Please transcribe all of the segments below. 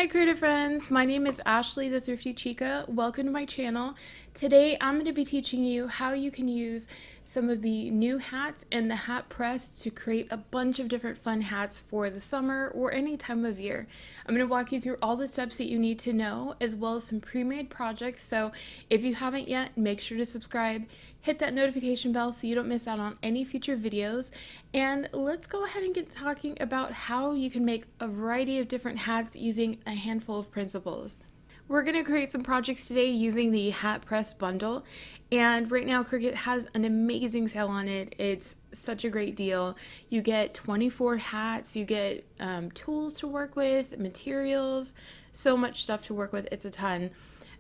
Hi creative friends, my name is Ashley the Thrifty Chica. Welcome to my channel. Today I'm going to be teaching you how you can use some of the new hats in the hat press to create a bunch of different fun hats for the summer or any time of year. I'm going to walk you through all the steps that you need to know as well as some pre-made projects. So if you haven't yet, make sure to subscribe, hit that notification bell so you don't miss out on any future videos. And let's go ahead and get talking about how you can make a variety of different hats using a handful of principles. We're going to create some projects today using the Hat Press bundle, and right now Cricut has an amazing sale on it. It's such a great deal. You get 24 hats, you get tools to work with, materials, so much stuff to work with. It's a ton.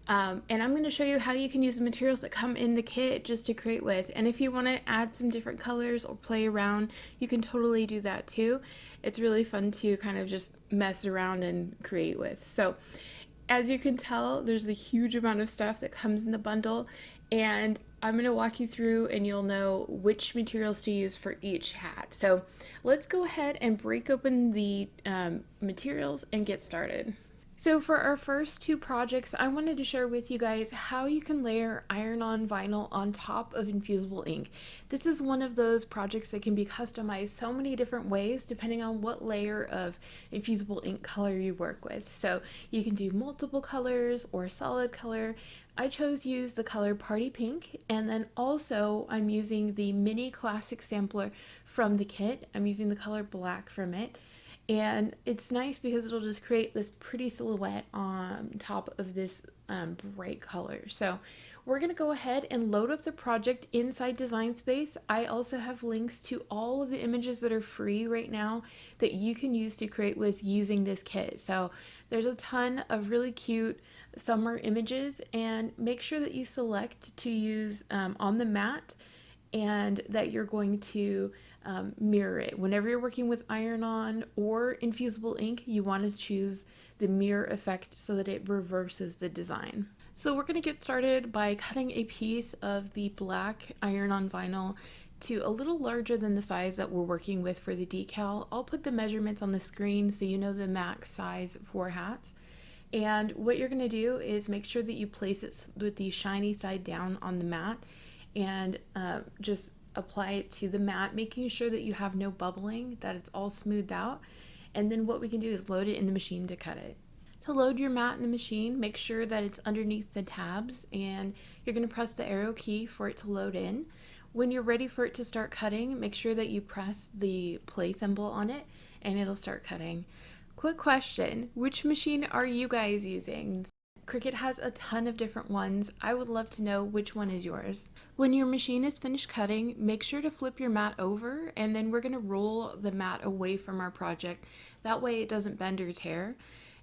And I'm going to show you how you can use the materials that come in the kit just to create with. And if you want to add some different colors or play around, you can totally do that too. It's really fun to kind of just mess around and create with. So as you can tell, there's a huge amount of stuff that comes in the bundle, and I'm going to walk you through and you'll know which materials to use for each hat. So let's go ahead and break open the materials and get started. So for our first two projects, I wanted to share with you guys how you can layer iron-on vinyl on top of infusible ink. This is one of those projects that can be customized so many different ways depending on what layer of infusible ink color you work with. So you can do multiple colors or solid color. I chose to use the color Party Pink, and then also I'm using the mini classic sampler from the kit. I'm using the color black from it. And it's nice because it'll just create this pretty silhouette on top of this bright color. So we're going to go ahead and load up the project inside Design Space. I also have links to all of the images that are free right now that you can use to create with using this kit. So there's a ton of really cute summer images, and make sure that you select to use on the mat and that you're going to mirror it. Whenever you're working with iron-on or infusible ink, you want to choose the mirror effect so that it reverses the design. So we're going to get started by cutting a piece of the black iron-on vinyl to a little larger than the size that we're working with for the decal. I'll put the measurements on the screen so you know the max size for hats. And what you're going to do is make sure that you place it with the shiny side down on the mat, and just apply it to the mat, making sure that you have no bubbling, that it's all smoothed out. And then what we can do is load it in the machine to cut it. To load your mat in the machine, make sure that it's underneath the tabs, and you're going to press the arrow key for it to load in. When you're ready for it to start cutting, make sure that you press the play symbol on it and it'll start cutting. Quick question, which machine are you guys using? Cricut has a ton of different ones. I would love to know which one is yours. When your machine is finished cutting, make sure to flip your mat over, and then we're going to roll the mat away from our project. That way it doesn't bend or tear.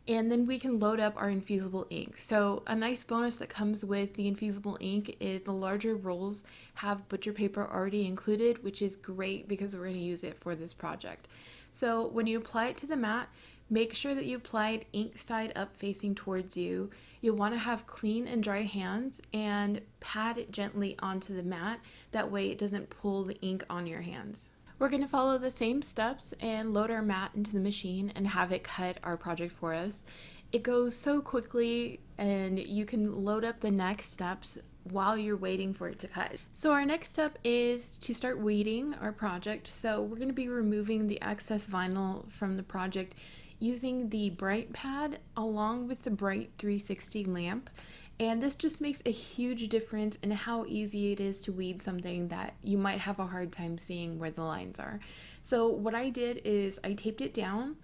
And then we can load up our infusible ink. So a nice bonus that comes with the infusible ink is the larger rolls have butcher paper already included, which is great because we're going to use it for this project. So when you apply it to the mat, make sure that you apply it ink side up facing towards you. You'll want to have clean and dry hands and pat it gently onto the mat. That way it doesn't pull the ink on your hands. We're going to follow the same steps and load our mat into the machine and have it cut our project for us. It goes so quickly, and you can load up the next steps while you're waiting for it to cut. So our next step is to start weeding our project. So we're going to be removing the excess vinyl from the project using the Bright Pad along with the Bright 360 lamp. And this just makes a huge difference in how easy it is to weed something that you might have a hard time seeing where the lines are. So what I did is I taped it down,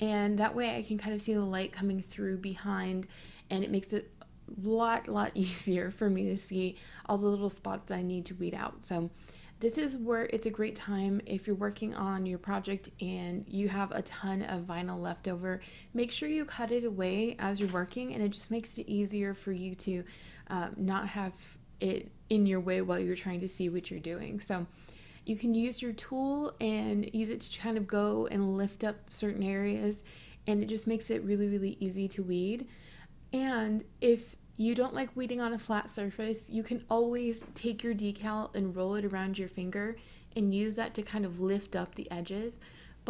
and that way I can kind of see the light coming through behind, and it makes it a lot easier for me to see all the little spots that I need to weed out. So this is where it's a great time if you're working on your project and you have a ton of vinyl left over. Make sure you cut it away as you're working, and it just makes it easier for you to not have it in your way while you're trying to see what you're doing. So you can use your tool and use it to kind of go and lift up certain areas, and it just makes it really easy to weed. And if you don't like weeding on a flat surface, you can always take your decal and roll it around your finger and use that to kind of lift up the edges.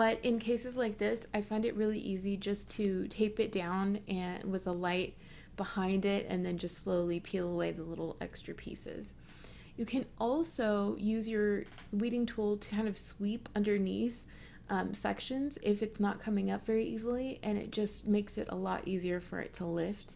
But in cases like this, I find it really easy just to tape it down and with a light behind it and then just slowly peel away the little extra pieces. You can also use your weeding tool to kind of sweep underneath sections if it's not coming up very easily, and it just makes it a lot easier for it to lift.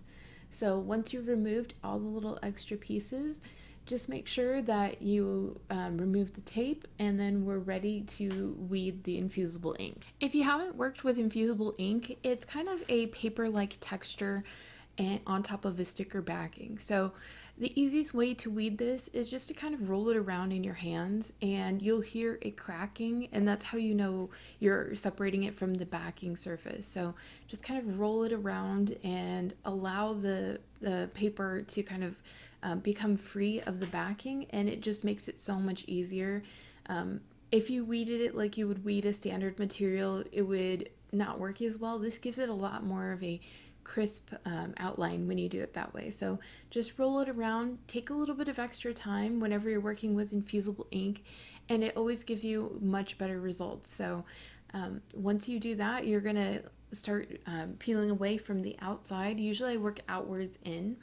So once you've removed all the little extra pieces, just make sure that you remove the tape, and then we're ready to weed the infusible ink. If you haven't worked with infusible ink, it's kind of a paper-like texture and on top of a sticker backing. So the easiest way to weed this is just to kind of roll it around in your hands, and you'll hear it cracking, and that's how you know you're separating it from the backing surface. So just kind of roll it around and allow the paper to kind of become free of the backing, and it just makes it so much easier. If you weeded it like you would weed a standard material, it would not work as well. This gives it a lot more of a crisp outline when you do it that way. So just roll it around, take a little bit of extra time whenever you're working with infusible ink, and it always gives you much better results. So once you do that, you're gonna start peeling away from the outside. Usually I work outwards in.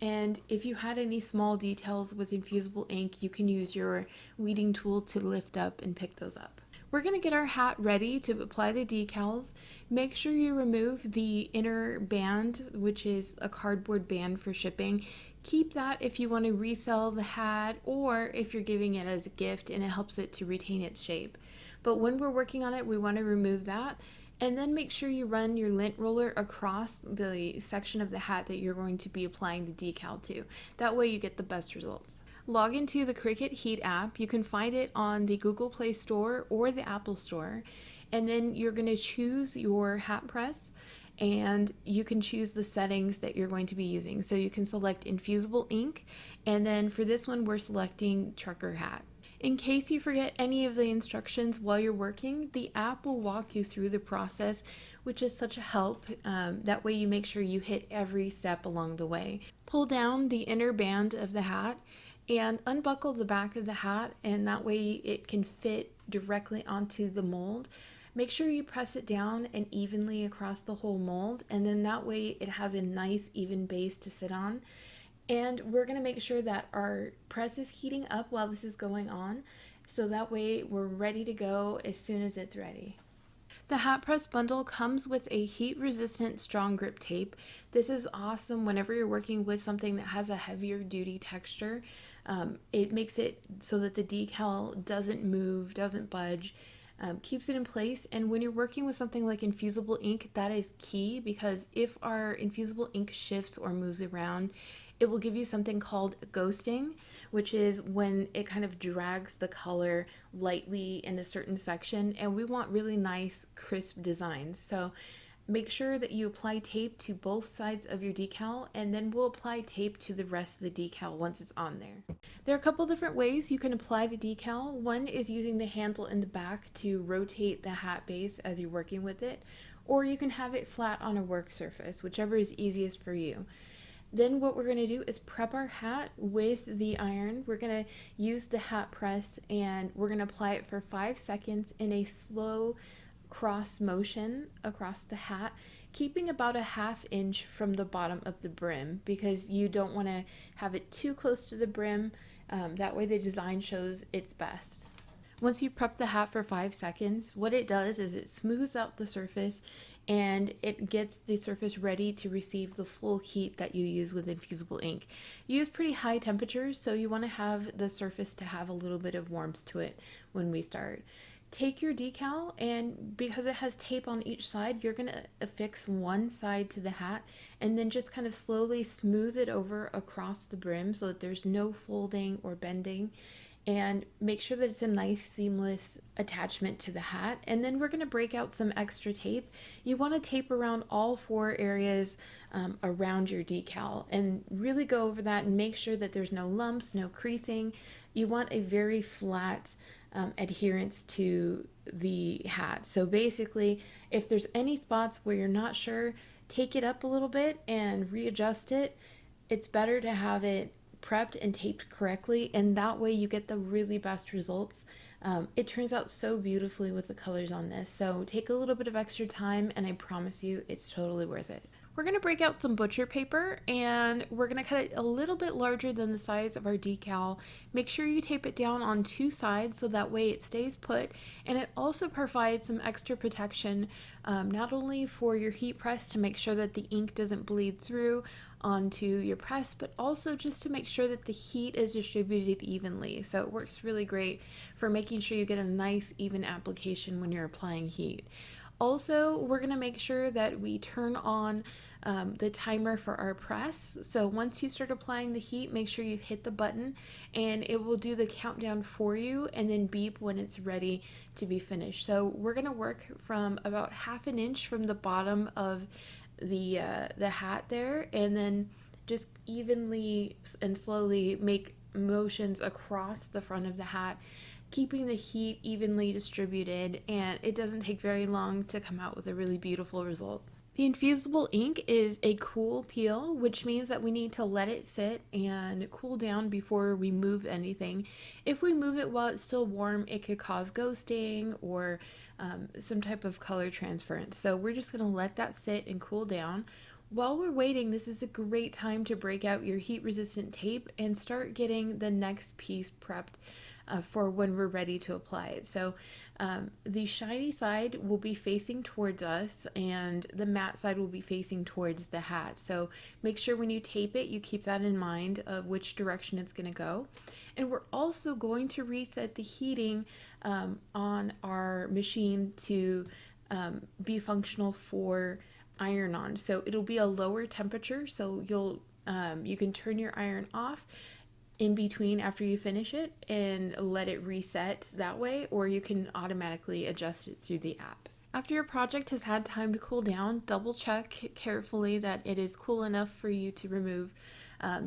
And if you had any small details with infusible ink, you can use your weeding tool to lift up and pick those up. We're going to get our hat ready to apply the decals. Make sure you remove the inner band, which is a cardboard band for shipping. Keep that if you want to resell the hat, or if you're giving it as a gift and it helps it to retain its shape. But when we're working on it, we want to remove that. And then make sure you run your lint roller across the section of the hat that you're going to be applying the decal to. That way you get the best results. Log into the Cricut Heat app. You can find it on the Google Play Store or the Apple Store. And then you're going to choose your hat press, and you can choose the settings that you're going to be using. So you can select infusible ink, and then for this one we're selecting trucker hat. In case you forget any of the instructions while you're working, the app will walk you through the process, which is such a help. That way you make sure you hit every step along the way. Pull down the inner band of the hat and unbuckle the back of the hat, and that way it can fit directly onto the mold. Make sure you press it down and evenly across the whole mold, and then that way it has a nice even base to sit on. And we're going to make sure that our press is heating up while this is going on, so that way we're ready to go as soon as it's ready. The hat press bundle comes with a heat resistant strong grip tape. This is awesome whenever you're working with something that has a heavier duty texture. It makes it so that the decal doesn't move, doesn't budge, keeps it in place. And when you're working with something like infusible ink, that is key, because if our infusible ink shifts or moves around, it will give you something called ghosting, which is when it kind of drags the color lightly in a certain section, and we want really nice crisp designs. So make sure that you apply tape to both sides of your decal, and then we'll apply tape to the rest of the decal once it's on there. There are a couple different ways you can apply the decal. One is using the handle in the back to rotate the hat base as you're working with it, or you can have it flat on a work surface, whichever is easiest for you. Then what we're going to do is prep our hat with the iron. We're going to use the hat press, and we're going to apply it for 5 seconds in a slow cross motion across the hat, keeping about a 1/2 inch from the bottom of the brim, because you don't want to have it too close to the brim. That way the design shows its best. Once you prep the hat for 5 seconds, what it does is it smooths out the surface, and it gets the surface ready to receive the full heat that you use with infusible ink. You use pretty high temperatures, so you want to have the surface to have a little bit of warmth to it when we start. Take your decal, and because it has tape on each side, you're going to affix one side to the hat, and then just kind of slowly smooth it over across the brim so that there's no folding or bending. And make sure that it's a nice seamless attachment to the hat. And then we're going to break out some extra tape. You want to tape around all 4 areas around your decal, and really go over that and make sure that there's no lumps, no creasing. You want a very flat adherence to the hat. So basically, if there's any spots where you're not sure, take it up a little bit and readjust it. It's better to have it prepped and taped correctly, and that way you get the really best results It turns out so beautifully with the colors on this. So take a little bit of extra time and I promise you it's totally worth it. We're going to break out some butcher paper and we're going to cut it a little bit larger than the size of our decal. Make sure you tape it down on two sides so that way it stays put, and it also provides some extra protection, not only for your heat press to make sure that the ink doesn't bleed through onto your press, but also just to make sure that the heat is distributed evenly. So it works really great for making sure you get a nice even application when you're applying heat. Also, we're going to make sure that we turn on the timer for our press. So once you start applying the heat, make sure you've hit the button and it will do the countdown for you and then beep when it's ready to be finished. So we're going to work from about 1/2 inch from the bottom of the hat there, and then just evenly and slowly make motions across the front of the hat, keeping the heat evenly distributed, and it doesn't take very long to come out with a really beautiful result. The infusible ink is a cool peel, which means that we need to let it sit and cool down before we move anything. If we move it while it's still warm, it could cause ghosting or some type of color transference. So we're just going to let that sit and cool down. While we're waiting, this is a great time to break out your heat resistant tape and start getting the next piece prepped for when we're ready to apply it. So the shiny side will be facing towards us and the matte side will be facing towards the hat. So make sure when you tape it, you keep that in mind of which direction it's going to go. And we're also going to reset the heating on our machine to be functional for iron on. So it'll be a lower temperature, so you can turn your iron off in between after you finish it and let it reset that way, or you can automatically adjust it through the app. After your project has had time to cool down, double check carefully that it is cool enough for you to remove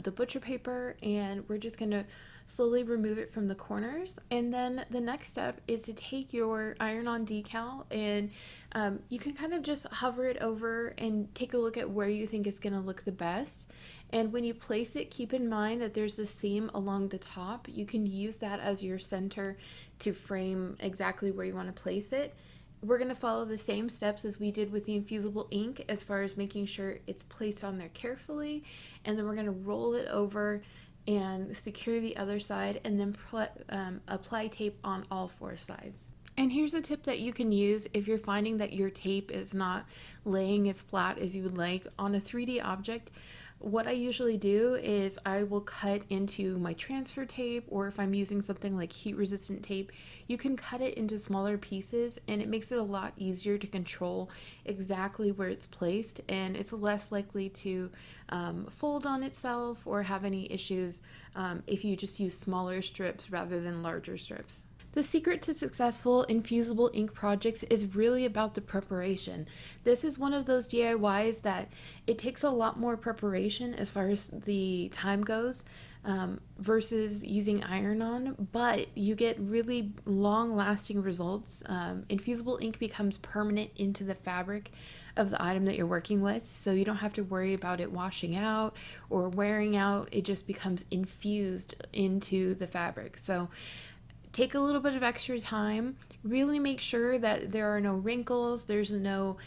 the butcher paper, and we're just going to slowly remove it from the corners. And then the next step is to take your iron-on decal and you can kind of just hover it over and take a look at where you think is going to look the best. And when you place it, keep in mind that there's a seam along the top. You can use that as your center to frame exactly where you want to place it. We're going to follow the same steps as we did with the infusible ink as far as making sure it's placed on there carefully, and then we're going to roll it over and secure the other side, and then apply tape on all 4 sides. And here's a tip that you can use if you're finding that your tape is not laying as flat as you would like on a 3D object. What I usually do is I will cut into my transfer tape, or if I'm using something like heat resistant tape, you can cut it into smaller pieces and it makes it a lot easier to control exactly where it's placed, and it's less likely to fold on itself or have any issues if you just use smaller strips rather than larger strips. The secret to successful infusible ink projects is really about the preparation. This is one of those DIYs that it takes a lot more preparation as far as the time goes versus using iron-on, but you get really long-lasting results. Infusible ink becomes permanent into the fabric of the item that you're working with, so you don't have to worry about it washing out or wearing out. It just becomes infused into the fabric. So take a little bit of extra time, really make sure that there are no wrinkles, there's no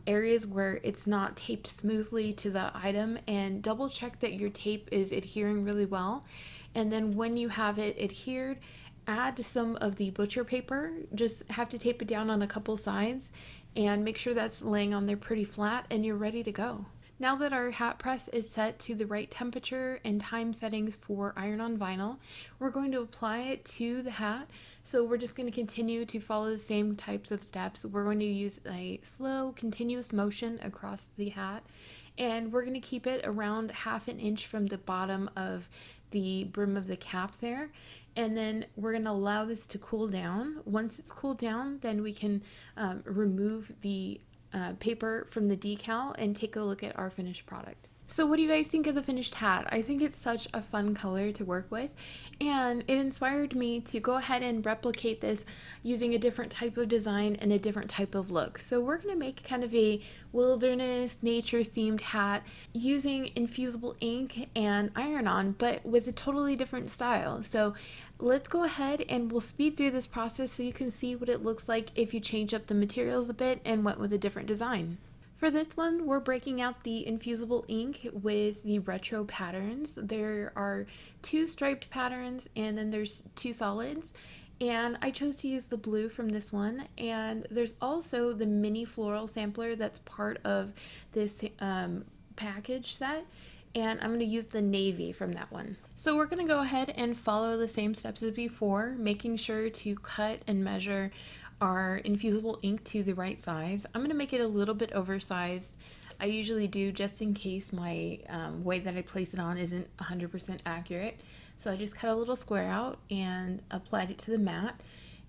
areas where it's not taped smoothly to the item, and double check that your tape is adhering really well. And then when you have it adhered, add some of the butcher paper. Just have to tape it down on a couple sides and make sure that's laying on there pretty flat, and you're ready to go. Now that our hat press is set to the right temperature and time settings for iron-on vinyl, we're going to apply it to the hat. So we're just going to continue to follow the same types of steps. We're going to use a slow, continuous motion across the hat, and we're going to keep it around 1/2 inch from the bottom of the brim of the cap there. And then we're going to allow this to cool down. Once it's cooled down, then we can remove the paper from the decal and take a look at our finished product. So what do you guys think of the finished hat? I think it's such a fun color to work with, and it inspired me to go ahead and replicate this using a different type of design and a different type of look. So we're going to make kind of a wilderness nature themed hat using infusible ink and iron-on, but with a totally different style. So let's go ahead and we'll speed through this process so you can see what it looks like if you change up the materials a bit and went with a different design. For this one, we're breaking out the infusible ink with the retro patterns. There are two striped patterns and then there's two solids. And I chose to use the blue from this one. And there's also the mini floral sampler that's part of this package set. And I'm going to use the navy from that one. So we're going to go ahead and follow the same steps as before, making sure to cut and measure our infusible ink to the right size. I'm going to make it a little bit oversized. I usually do just in case my way that I place it on isn't 100% accurate. So I just cut a little square out and applied it to the mat.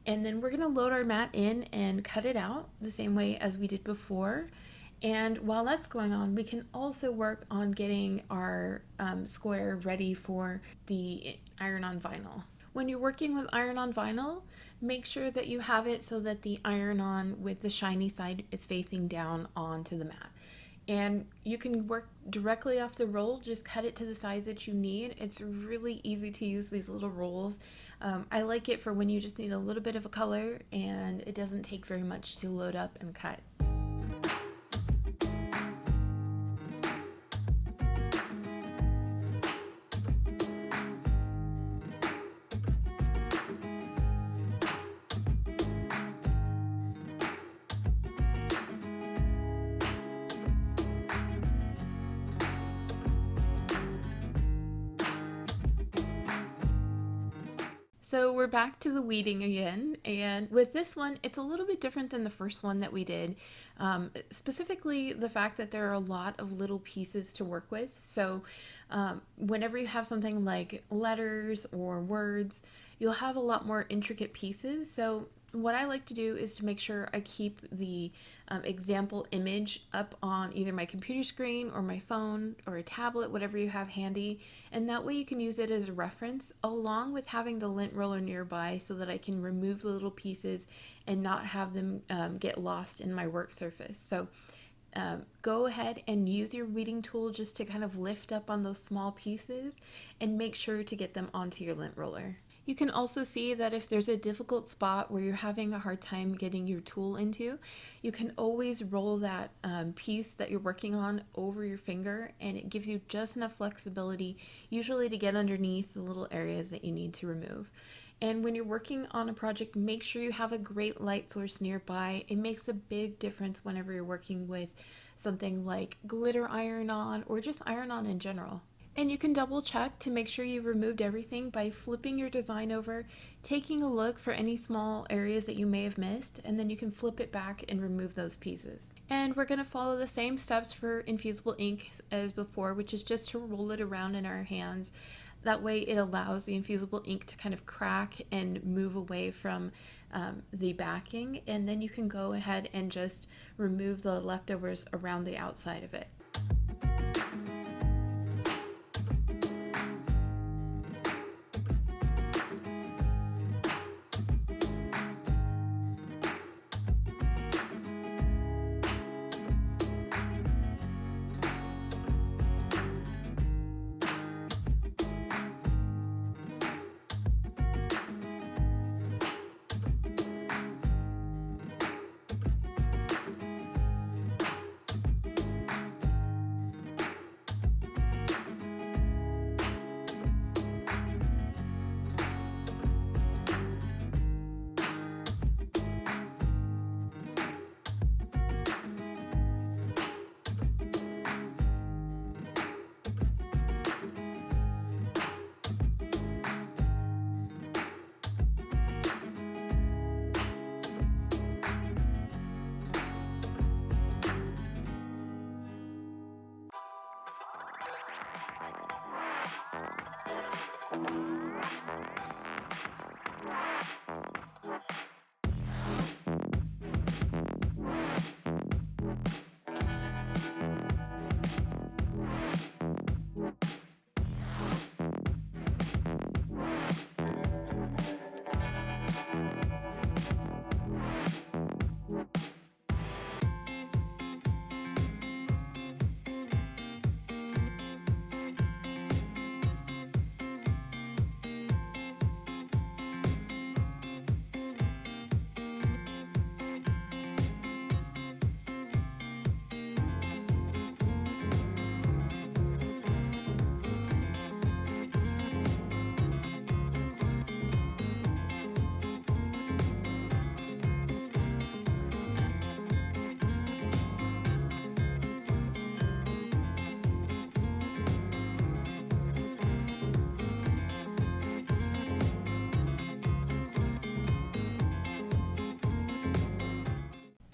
And then we're going to load our mat in and cut it out the same way as we did before. And while that's going on, we can also work on getting our square ready for the iron-on vinyl. When you're working with iron-on vinyl, make sure that you have it so that the iron-on with the shiny side is facing down onto the mat. And you can work directly off the roll, just cut it to the size that you need. It's really easy to use these little rolls. I like it for when you just need a little bit of a color and it doesn't take very much to load up and cut. So we're back to the weeding again, and with this one, it's a little bit different than the first one that we did. Specifically, the fact that there are a lot of little pieces to work with. So whenever you have something like letters or words, you'll have a lot more intricate pieces. So what I like to do is to make sure I keep the example image up on either my computer screen or my phone or a tablet, whatever you have handy, and that way you can use it as a reference along with having the lint roller nearby so that I can remove the little pieces and not have them get lost in my work surface. So go ahead and use your weeding tool just to kind of lift up on those small pieces and make sure to get them onto your lint roller. You can also see that if there's a difficult spot where you're having a hard time getting your tool into, you can always roll that piece that you're working on over your finger, and it gives you just enough flexibility, usually to get underneath the little areas that you need to remove. And when you're working on a project, make sure you have a great light source nearby. It makes a big difference whenever you're working with something like glitter iron-on or just iron-on in general. And you can double check to make sure you've removed everything by flipping your design over, taking a look for any small areas that you may have missed, and then you can flip it back and remove those pieces. And we're going to follow the same steps for infusible ink as before, which is just to roll it around in our hands. That way it allows the infusible ink to kind of crack and move away from the backing, and then you can go ahead and just remove the leftovers around the outside of it.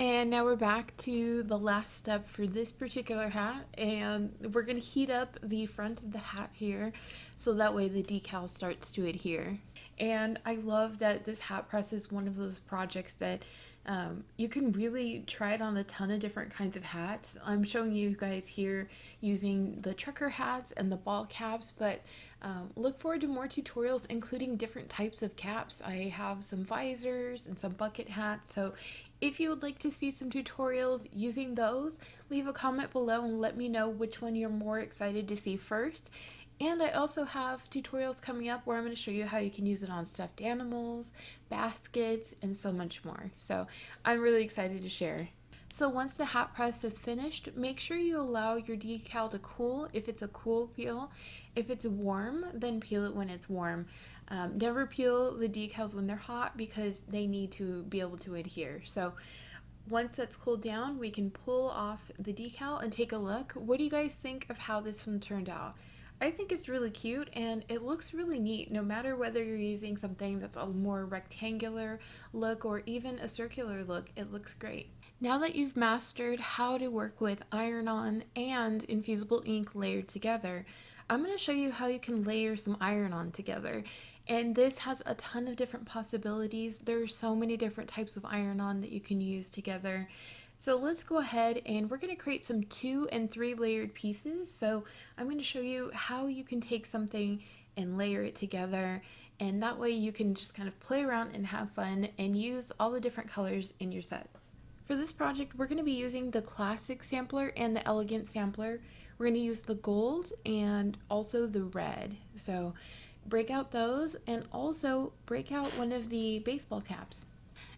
And now we're back to the last step for this particular hat, and we're going to heat up the front of the hat here so that way the decal starts to adhere. And I love that this hat press is one of those projects that you can really try it on a ton of different kinds of hats. I'm showing you guys here using the trucker hats and the ball caps, but look forward to more tutorials including different types of caps. I have some visors and some bucket hats, so if you would like to see some tutorials using those, leave a comment below and let me know which one you're more excited to see first. And I also have tutorials coming up where I'm going to show you how you can use it on stuffed animals, baskets, and so much more. So I'm really excited to share. So once the hat press is finished, make sure you allow your decal to cool if it's a cool peel. If it's warm, then peel it when it's warm. Never peel the decals when they're hot because they need to be able to adhere. So once that's cooled down, we can pull off the decal and take a look. What do you guys think of how this one turned out? I think it's really cute and it looks really neat no matter whether you're using something that's a more rectangular look or even a circular look, it looks great. Now that you've mastered how to work with iron-on and infusible ink layered together, I'm going to show you how you can layer some iron-on together. And this has a ton of different possibilities. There are so many different types of iron-on that you can use together. So let's go ahead and we're going to create some 2 and 3 layered pieces. So I'm going to show you how you can take something and layer it together, and that way you can just kind of play around and have fun and use all the different colors in your set. For this project, we're going to be using the classic sampler and the elegant sampler. We're going to use the gold and also the red. So break out those and also break out one of the baseball caps.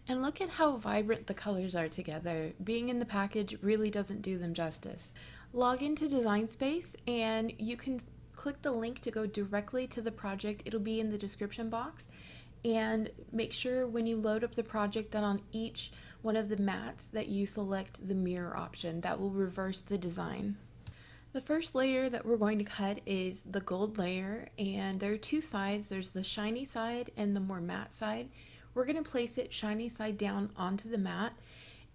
And look at how vibrant the colors are together. Being in the package really doesn't do them justice. Log into Design Space and you can click the link to go directly to the project. It'll be in the description box. And make sure when you load up the project that on each one of the mats that you select the mirror option. That will reverse the design. The first layer that we're going to cut is the gold layer, and there are 2 sides. There's the shiny side and the more matte side. We're going to place it shiny side down onto the mat,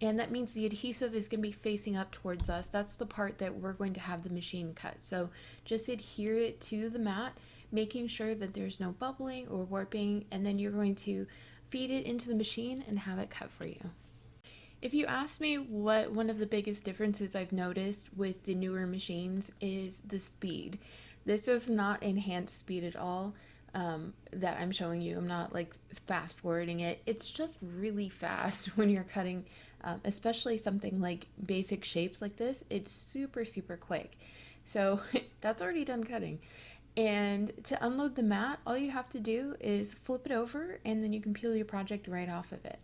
and that means the adhesive is going to be facing up towards us. That's the part that we're going to have the machine cut. So just adhere it to the mat, making sure that there's no bubbling or warping, and then you're going to feed it into the machine and have it cut for you. If you ask me what one of the biggest differences I've noticed with the newer machines is the speed. This is not enhanced speed at all that I'm showing you. I'm not like fast forwarding it. It's just really fast when you're cutting, especially something like basic shapes like this. It's super, super quick. So that's already done cutting. And to unload the mat, all you have to do is flip it over and then you can peel your project right off of it.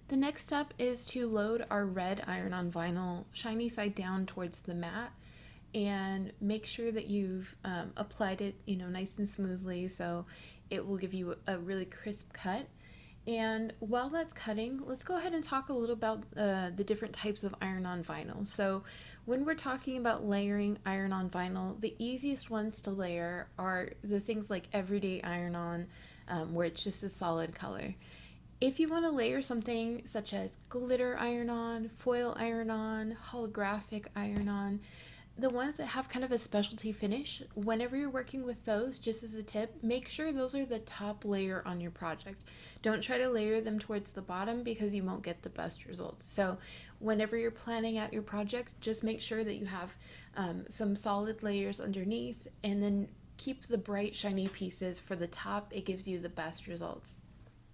The next step is to load our red iron-on vinyl shiny side down towards the mat and make sure that you've applied it, nice and smoothly so it will give you a really crisp cut. And while that's cutting, let's go ahead and talk a little about the different types of iron-on vinyl. So when we're talking about layering iron-on vinyl, the easiest ones to layer are the things like everyday iron-on, where it's just a solid color. If you want to layer something such as glitter iron-on, foil iron-on, holographic iron-on, the ones that have kind of a specialty finish, whenever you're working with those, just as a tip, make sure those are the top layer on your project. Don't try to layer them towards the bottom because you won't get the best results. So whenever you're planning out your project, just make sure that you have some solid layers underneath and then keep the bright shiny pieces for the top. It gives you the best results.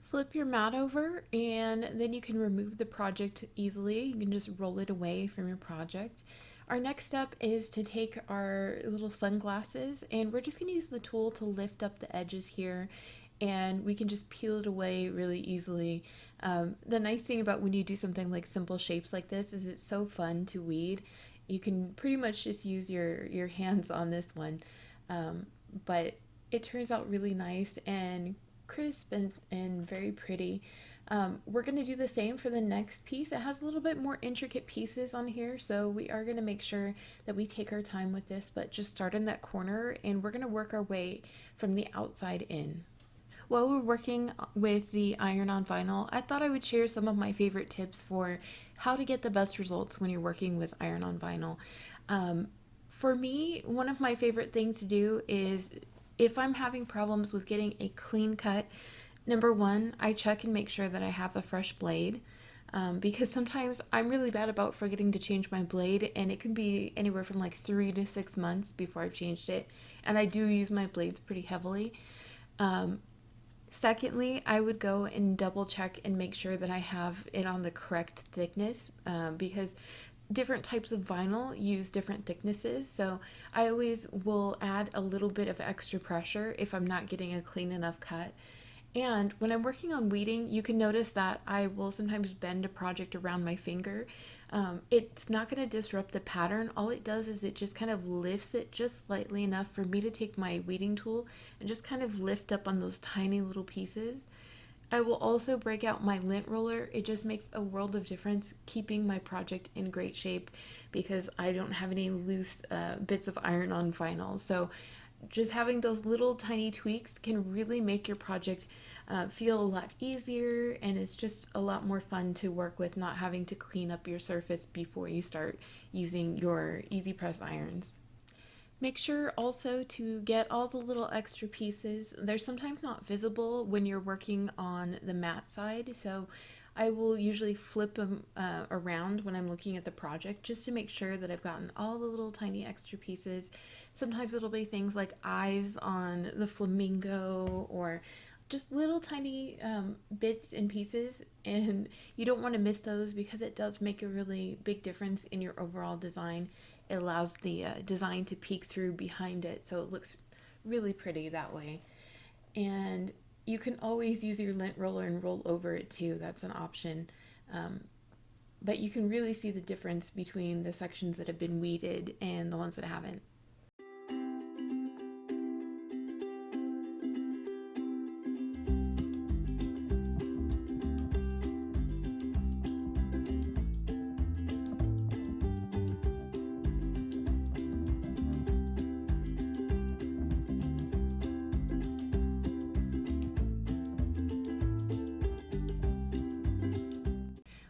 Flip your mat over and then you can remove the project easily. You can just roll it away from your project. Our next step is to take our little sunglasses and we're just going to use the tool to lift up the edges here and we can just peel it away really easily. The nice thing about when you do something like simple shapes like this is it's so fun to weed. You can pretty much just use your hands on this one, but it turns out really nice and crisp and very pretty. We're going to do the same for the next piece. It has a little bit more intricate pieces on here, so we are going to make sure that we take our time with this, but just start in that corner and we're going to work our way from the outside in. While we're working with the iron-on vinyl, I thought I would share some of my favorite tips for how to get the best results when you're working with iron-on vinyl. Um, for me, one of my favorite things to do is if I'm having problems with getting a clean cut, number one, I check and make sure that I have a fresh blade. Because sometimes I'm really bad about forgetting to change my blade, and it can be anywhere from like 3 to 6 months before I've changed it. And I do use my blades pretty heavily. Um, Secondly, I would go and double check and make sure that I have it on the correct thickness, because different types of vinyl use different thicknesses. So I always will add a little bit of extra pressure if I'm not getting a clean enough cut. And when I'm working on weeding, you can notice that I will sometimes bend a project around my finger. It's not going to disrupt the pattern. All it does is it just kind of lifts it just slightly enough for me to take my weeding tool and just kind of lift up on those tiny little pieces. I will also break out my lint roller. It just makes a world of difference keeping my project in great shape because I don't have any loose bits of iron on vinyl. So just having those little tiny tweaks can really make your project feel a lot easier, and it's just a lot more fun to work with, not having to clean up your surface before you start using your easy press irons. Make sure also to get all the little extra pieces. They're sometimes not visible when you're working on the matte side, so I will usually flip them around when I'm looking at the project just to make sure that I've gotten all the little tiny extra pieces. Sometimes it'll be things like eyes on the flamingo or just little tiny bits and pieces, and you don't want to miss those because it does make a really big difference in your overall design. It allows the design to peek through behind it, so it looks really pretty that way. And you can always use your lint roller and roll over it too. That's an option. But you can really see the difference between the sections that have been weeded and the ones that haven't.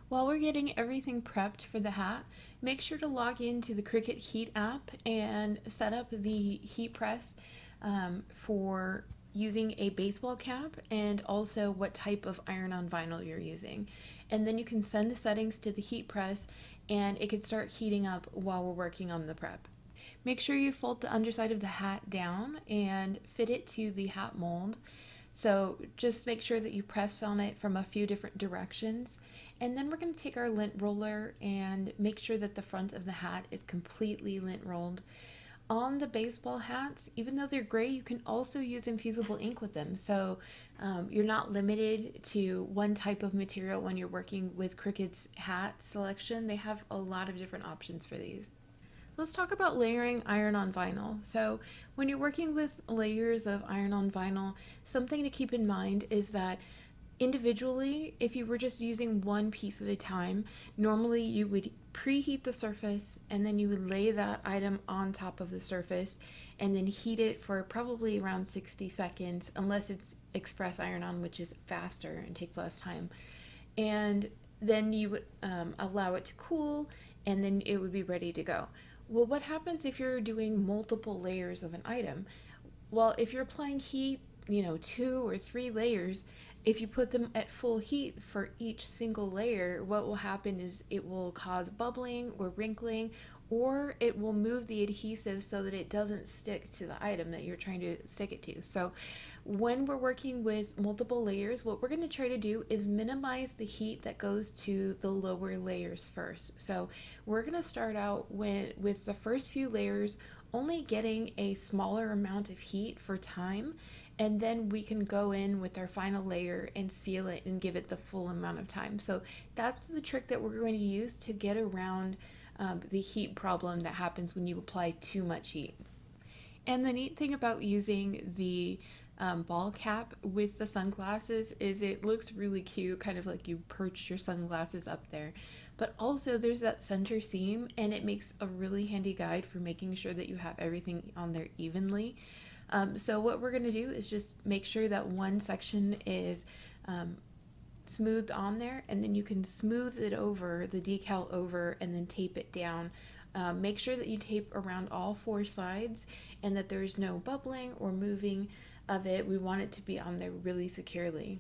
While we're getting everything prepped for the hat, make sure to log into the Cricut Heat app and set up the heat press for using a baseball cap and also what type of iron-on vinyl you're using. And then you can send the settings to the heat press and it can start heating up while we're working on the prep. Make sure you fold the underside of the hat down and fit it to the hat mold. So just make sure that you press on it from a few different directions. And then we're going to take our lint roller and make sure that the front of the hat is completely lint rolled. On the baseball hats, even though they're gray, you can also use infusible ink with them. So you're not limited to one type of material when you're working with Cricut's hat selection. They have a lot of different options for these. Let's talk about layering iron-on vinyl. So when you're working with layers of iron-on vinyl, something to keep in mind is that individually, if you were just using one piece at a time, normally you would preheat the surface and then you would lay that item on top of the surface and then heat it for probably around 60 seconds, unless it's express iron-on, which is faster and takes less time. And then you would allow it to cool and then it would be ready to go. Well, what happens if you're doing multiple layers of an item? Well, if you're applying heat, 2 or 3 layers, if you put them at full heat for each single layer, what will happen is it will cause bubbling or wrinkling, or it will move the adhesive so that it doesn't stick to the item that you're trying to stick it to. So when we're working with multiple layers, what we're going to try to do is minimize the heat that goes to the lower layers first. So we're going to start out with the first few layers only getting a smaller amount of heat for time, and then we can go in with our final layer and seal it and give it the full amount of time. So that's the trick that we're going to use to get around the heat problem that happens when you apply too much heat. And the neat thing about using the ball cap with the sunglasses is it looks really cute, kind of like you perched your sunglasses up there. But also there's that center seam, and it makes a really handy guide for making sure that you have everything on there evenly. So what we're going to do is just make sure that one section is smoothed on there, and then you can smooth it over, the decal over, and then tape it down. Make sure that you tape around all four sides and that there's no bubbling or moving of it. We want it to be on there really securely.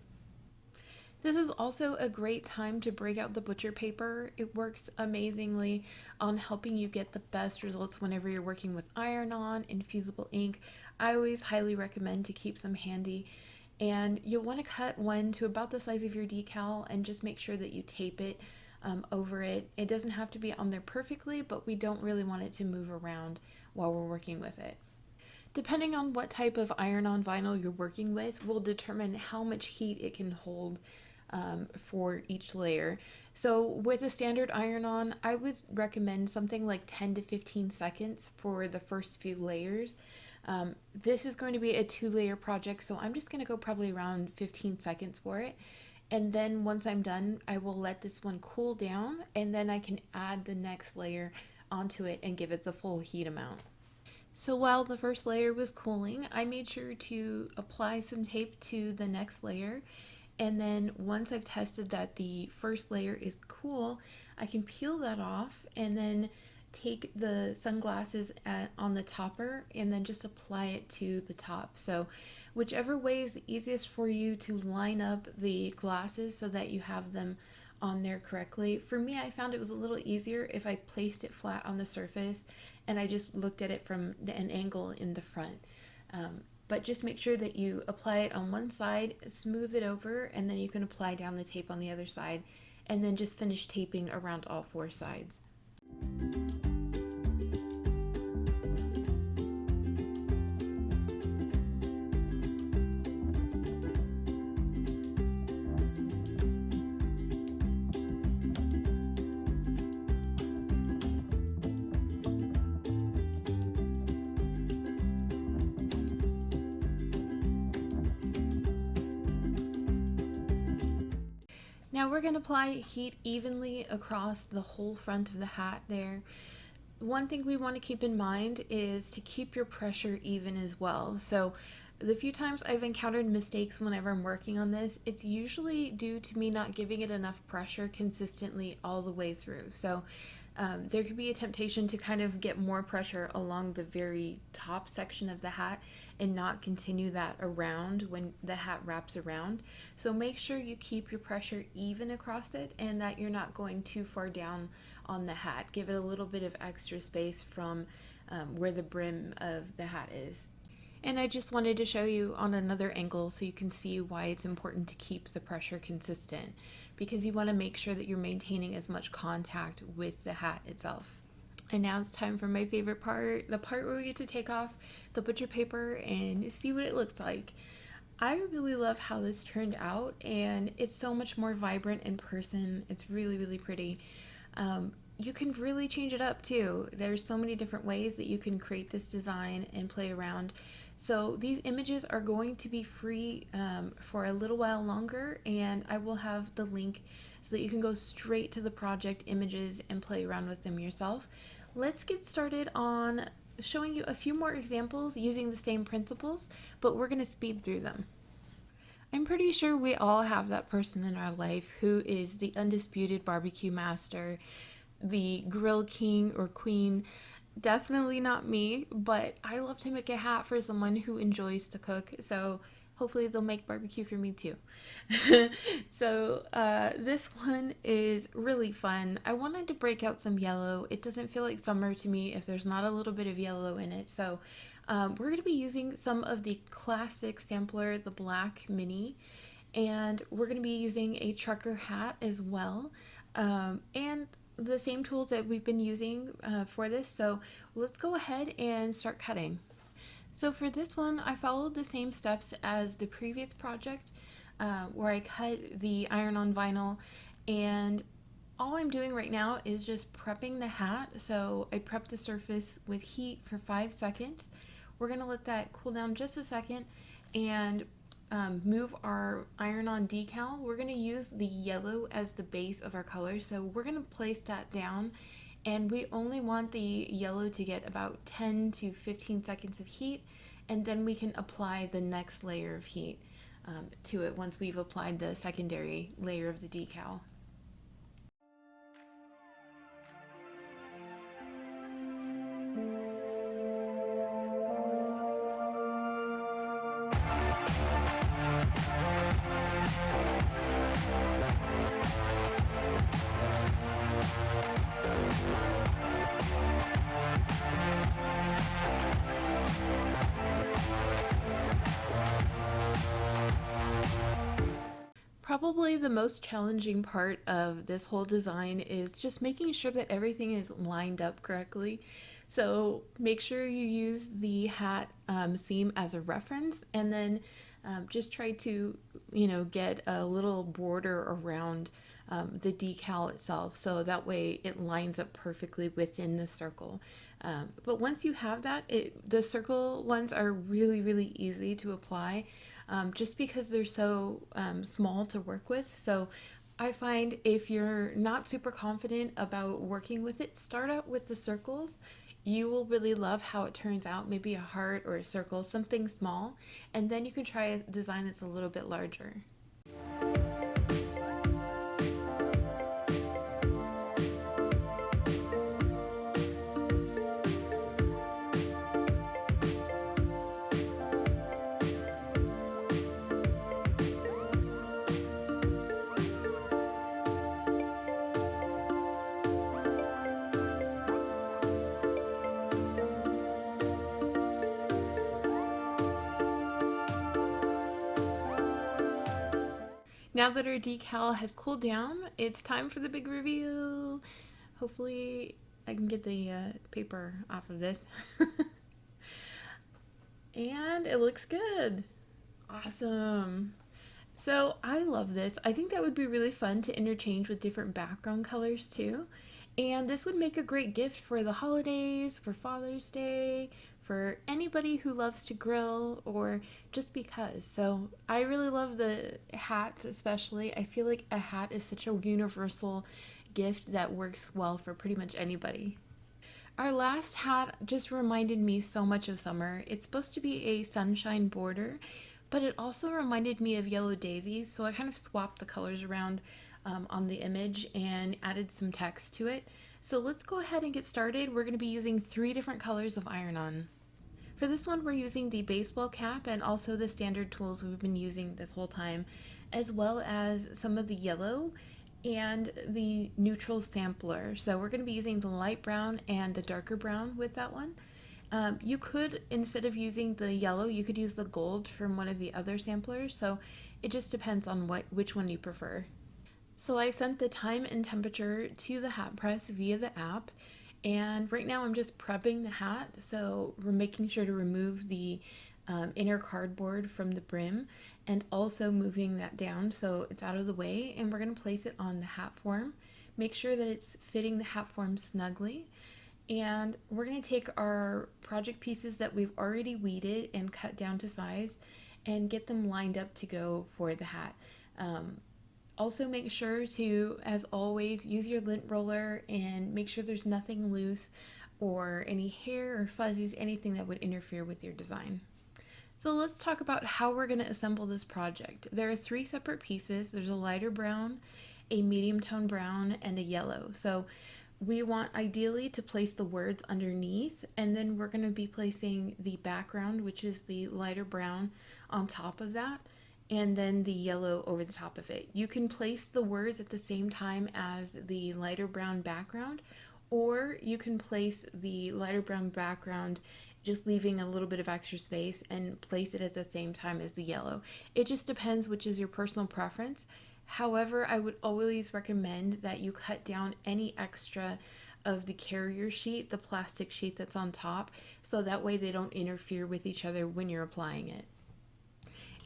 This is also a great time to break out the butcher paper. It works amazingly on helping you get the best results whenever you're working with iron-on, infusible ink. I always highly recommend to keep some handy. And you'll want to cut one to about the size of your decal and just make sure that you tape it over it. It doesn't have to be on there perfectly, but we don't really want it to move around while we're working with it. Depending on what type of iron-on vinyl you're working with will determine how much heat it can hold for each layer. So with a standard iron-on, I would recommend something like 10 to 15 seconds for the first few layers. This is going to be a 2-layer project, so I'm just going to go probably around 15 seconds for it. And then once I'm done, I will let this one cool down, and then I can add the next layer onto it and give it the full heat amount. So while the first layer was cooling, I made sure to apply some tape to the next layer. And then once I've tested that the first layer is cool, I can peel that off and then take the sunglasses on the topper and then just apply it to the top. So whichever way is easiest for you to line up the glasses so that you have them on there correctly. For me, I found it was a little easier if I placed it flat on the surface and I just looked at it from an angle in the front. But just make sure that you apply it on one side, smooth it over, and then you can apply down the tape on the other side, and then just finish taping around all four sides. Now we're going to apply heat evenly across the whole front of the hat there. One thing we want to keep in mind is to keep your pressure even as well. So the few times I've encountered mistakes whenever I'm working on this, it's usually due to me not giving it enough pressure consistently all the way through. So there could be a temptation to kind of get more pressure along the very top section of the hat and not continue that around when the hat wraps around. So make sure you keep your pressure even across it and that you're not going too far down on the hat. Give it a little bit of extra space from where the brim of the hat is. And I just wanted to show you on another angle so you can see why it's important to keep the pressure consistent, because you want to make sure that you're maintaining as much contact with the hat itself. And now it's time for my favorite part, the part where we get to take off the butcher paper and see what it looks like. I really love how this turned out, and it's so much more vibrant in person. It's really, really pretty. You can really change it up too. There's so many different ways that you can create this design and play around. So these images are going to be free for a little while longer, and I will have the link so that you can go straight to the project images and play around with them yourself. Let's get started on showing you a few more examples using the same principles, but we're going to speed through them. I'm pretty sure we all have that person in our life who is the undisputed barbecue master, the grill king or queen. Definitely not me, but I love to make a hat for someone who enjoys to cook, so hopefully they'll make barbecue for me too. So this one is really fun. I wanted to break out some yellow. It doesn't feel like summer to me if there's not a little bit of yellow in it, so we're going to be using some of the classic sampler, the black mini, and we're going to be using a trucker hat as well, and the same tools that we've been using for this. So let's go ahead and start cutting. So for this one, I followed the same steps as the previous project where I cut the iron-on vinyl, and all I'm doing right now is just prepping the hat. So I prep the surface with heat for 5 seconds. We're going to let that cool down just a second and move our iron-on decal. We're going to use the yellow as the base of our color, so we're going to place that down, and we only want the yellow to get about 10 to 15 seconds of heat, and then we can apply the next layer of heat to it once we've applied the secondary layer of the decal. Probably the most challenging part of this whole design is just making sure that everything is lined up correctly. So make sure you use the hat seam as a reference, and then just try to, get a little border around the decal itself, so that way it lines up perfectly within the circle. But once you have that, the circle ones are really, really easy to apply, just because they're so small to work with. So I find if you're not super confident about working with it, start out with the circles. You will really love how it turns out, maybe a heart or a circle, something small, and then you can try a design that's a little bit larger. Now that our decal has cooled down, it's time for the big reveal. Hopefully I can get the paper off of this. And it looks good. Awesome. So I love this. I think that would be really fun to interchange with different background colors too. And this would make a great gift for the holidays, for Father's Day, for anybody who loves to grill, or just because. So I really love the hats, especially. I feel like a hat is such a universal gift that works well for pretty much anybody. Our last hat just reminded me so much of summer. It's supposed to be a sunshine border, but it also reminded me of yellow daisies, so I kind of swapped the colors around on the image and added some text to it. So let's go ahead and get started. We're going to be using 3 different colors of iron-on. For this one, we're using the baseball cap and also the standard tools we've been using this whole time, as well as some of the yellow and the neutral sampler. So we're going to be using the light brown and the darker brown with that one. You could, instead of using the yellow, you could use the gold from one of the other samplers. So it just depends on which one you prefer. So I sent the time and temperature to the hat press via the app. And right now I'm just prepping the hat. So we're making sure to remove the inner cardboard from the brim, and also moving that down so it's out of the way. And we're going to place it on the hat form. Make sure that it's fitting the hat form snugly. And we're going to take our project pieces that we've already weeded and cut down to size and get them lined up to go for the hat. Also make sure to, as always, use your lint roller and make sure there's nothing loose or any hair or fuzzies, anything that would interfere with your design. So let's talk about how we're going to assemble this project. There are 3 separate pieces. There's a lighter brown, a medium tone brown, and a yellow. So we want ideally to place the words underneath, and then we're going to be placing the background, which is the lighter brown, on top of that, and then the yellow over the top of it. You can place the words at the same time as the lighter brown background, or you can place the lighter brown background just leaving a little bit of extra space and place it at the same time as the yellow. It just depends which is your personal preference. However, I would always recommend that you cut down any extra of the carrier sheet, the plastic sheet that's on top, so that way they don't interfere with each other when you're applying it.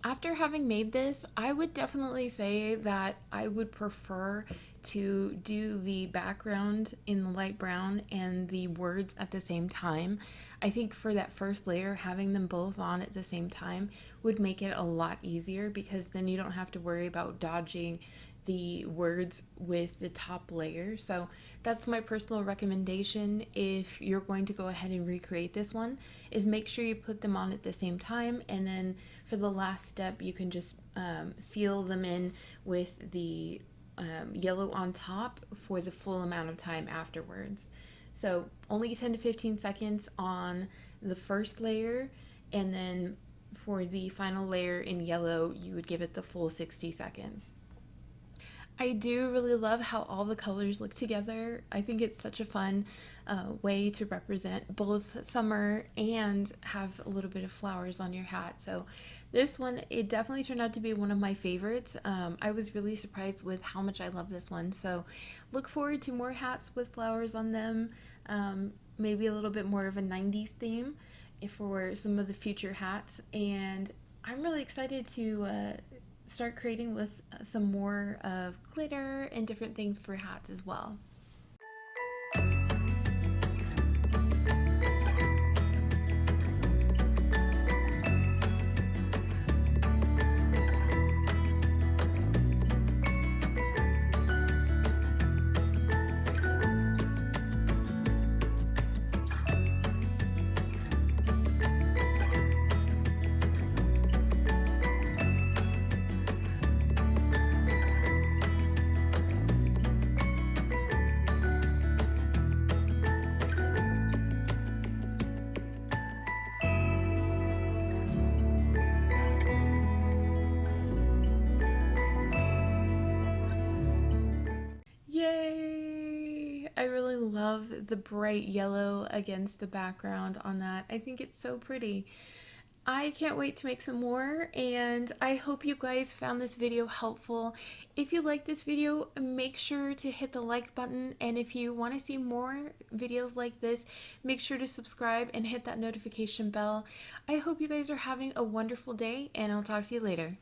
After having made this, I would definitely say that I would prefer to do the background in the light brown and the words at the same time. I think for that first layer, having them both on at the same time would make it a lot easier, because then you don't have to worry about dodging the words with the top layer. So that's my personal recommendation if you're going to go ahead and recreate this one, is make sure you put them on at the same time, and then for the last step you can just seal them in with the yellow on top for the full amount of time afterwards. So only 10 to 15 seconds on the first layer, and then for the final layer in yellow you would give it the full 60 seconds. I do really love how all the colors look together. I think it's such a fun way to represent both summer and have a little bit of flowers on your hat. So this one, it definitely turned out to be one of my favorites. I was really surprised with how much I love this one. So look forward to more hats with flowers on them. Maybe a little bit more of a 90s theme for some of the future hats. And I'm really excited to start creating with some more of glitter and different things for hats as well. Yay! I really love the bright yellow against the background on that. I think it's so pretty. I can't wait to make some more, and I hope you guys found this video helpful. If you like this video, make sure to hit the like button, and if you want to see more videos like this, make sure to subscribe and hit that notification bell. I hope you guys are having a wonderful day, and I'll talk to you later.